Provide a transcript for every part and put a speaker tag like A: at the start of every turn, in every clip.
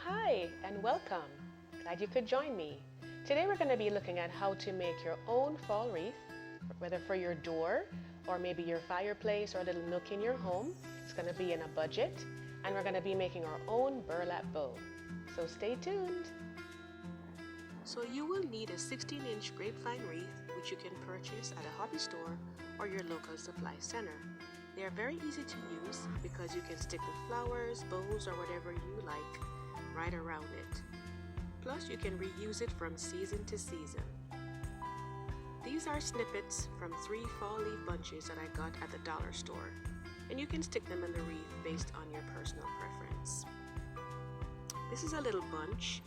A: Hi and welcome. Glad you could join me. Today we're going to be looking at how to make your own fall wreath, whether for your door or maybe your fireplace or a little nook in your home. It's going to be in a budget, and we're going to be making our own burlap bow. So stay tuned. So you will need a 16-inch grapevine wreath, which you can purchase at a hobby store or your local supply center. They are very easy to use because you can stick the flowers, bows, or whatever you like right around it. Plus, you can reuse it from season to season. These are snippets from 3 fall leaf bunches that I got at the dollar store, and you can stick them in the wreath based on your personal preference. This is a little bunch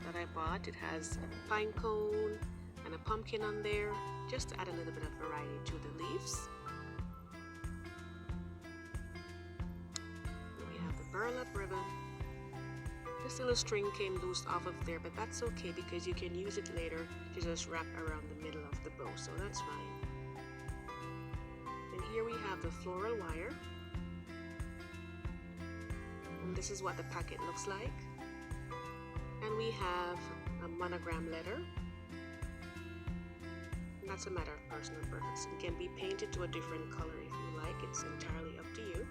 A: that I bought. It has a pine cone and a pumpkin on there, just to add a little bit of variety to the leaves. We have the burlap ribbon. This little string came loose off of there, but that's okay because you can use it later to just wrap around the middle of the bow, so that's fine. And here we have the floral wire. And this is what the packet looks like. And we have a monogram letter. And that's a matter of personal preference. It can be painted to a different color if you like. It's entirely up to you.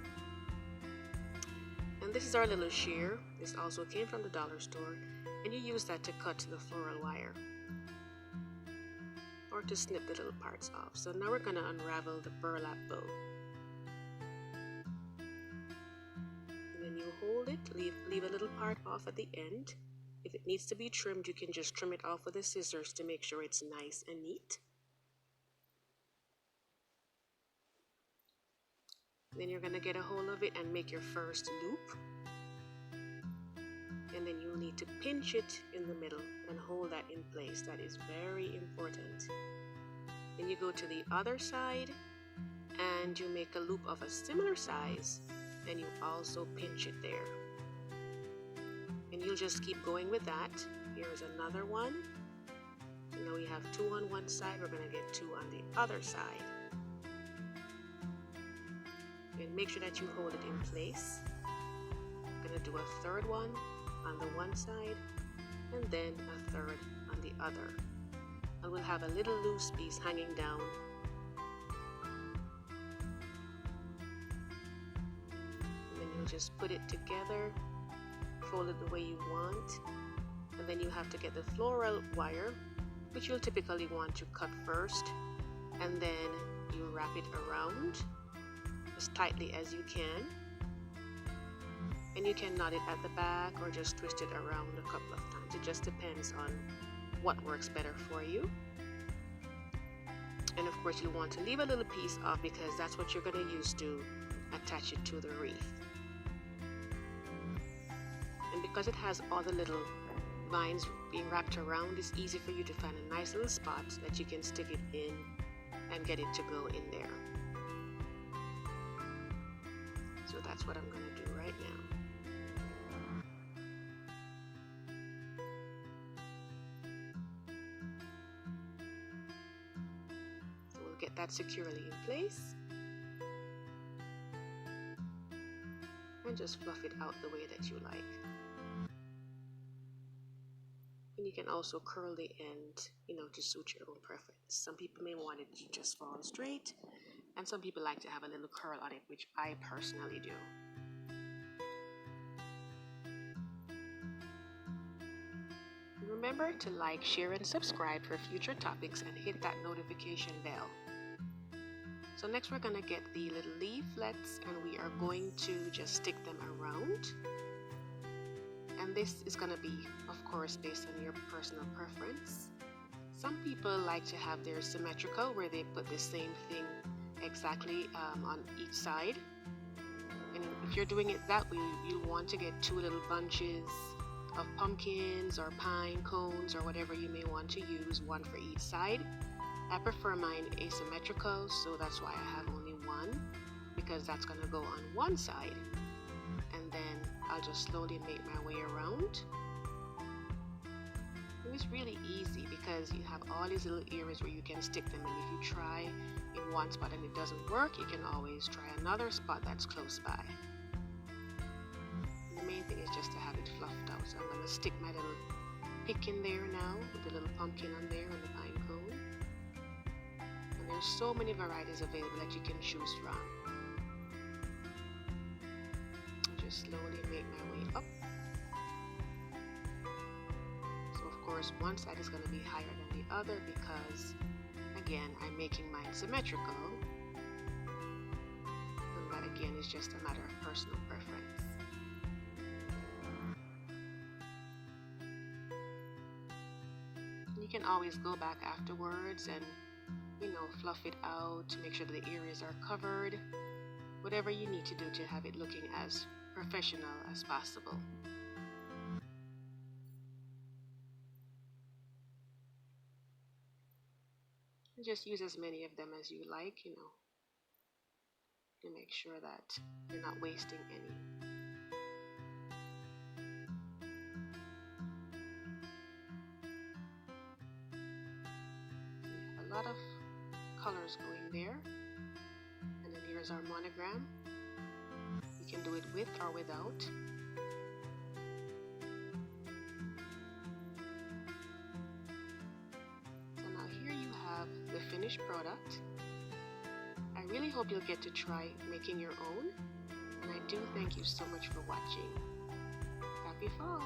A: And this is our little shear. This also came from the dollar store, and you use that to cut the floral wire or to snip the little parts off. So now we're going to unravel the burlap bow. And then you hold it, leave a little part off at the end. If it needs to be trimmed, you can just trim it off with the scissors to make sure it's nice and neat. Then you're going to get a hold of it and make your first loop. And then you'll need to pinch it in the middle and hold that in place. That is very important. Then you go to the other side and you make a loop of a similar size, and you also pinch it there. And you'll just keep going with that. Here's another one. So now we have 2 on one side. We're going to get 2 on the other side. And make sure that you hold it in place. I'm going to do a third one on the one side and then a third on the other. And we'll have a little loose piece hanging down. And then you'll just put it together, fold it the way you want. And then you have to get the floral wire, which you'll typically want to cut first. And then you wrap it around as tightly as you can, and you can knot it at the back or just twist it around a couple of times. It just depends on what works better for you. And of course you want to leave a little piece off because that's what you're going to use to attach it to the wreath. And because it has all the little vines being wrapped around, it's easy for you to find a nice little spot that you can stick it in and get it to go in there. So that's what I'm going to do right now. So we'll get that securely in place and just fluff it out the way that you like. And you can also curl the end, to suit your own preference. Some people may want it to just fall straight, and some people like to have a little curl on it, which I personally do. Remember to like, share, and subscribe for future topics and hit that notification bell. So next we're going to get the little leaflets and we are going to just stick them around. And this is going to be, of course, based on your personal preference. Some people like to have theirs symmetrical, where they put the same thing exactly on each side. And if you're doing it that way, you want to get 2 little bunches of pumpkins or pine cones or whatever you may want to use, 1 for each side. I prefer mine asymmetrical, so that's why I have only 1, because that's going to go on one side. And then I'll just slowly make my way around. And it's really easy because you have all these little areas where you can stick them, and if you try in one spot and it doesn't work, you can always try another spot that's close by. main thing is just to have it fluffed out. So I'm going to stick my little pick in there now with the little pumpkin on there and the pine cone. And there's so many varieties available that you can choose from. I'll just slowly make my way up. So of course one side is going to be higher than the other because again I'm making mine symmetrical. And that again is just a matter of personal preference. You can always go back afterwards and, you know, fluff it out to make sure that the areas are covered. Whatever you need to do to have it looking as professional as possible. And just use as many of them as you like, you know, to make sure that you're not wasting any. A lot of colors going there, and then here's our monogram. You can do it with or without. So now here you have the finished product. I really hope you'll get to try making your own, and I do thank you so much for watching. Happy fall!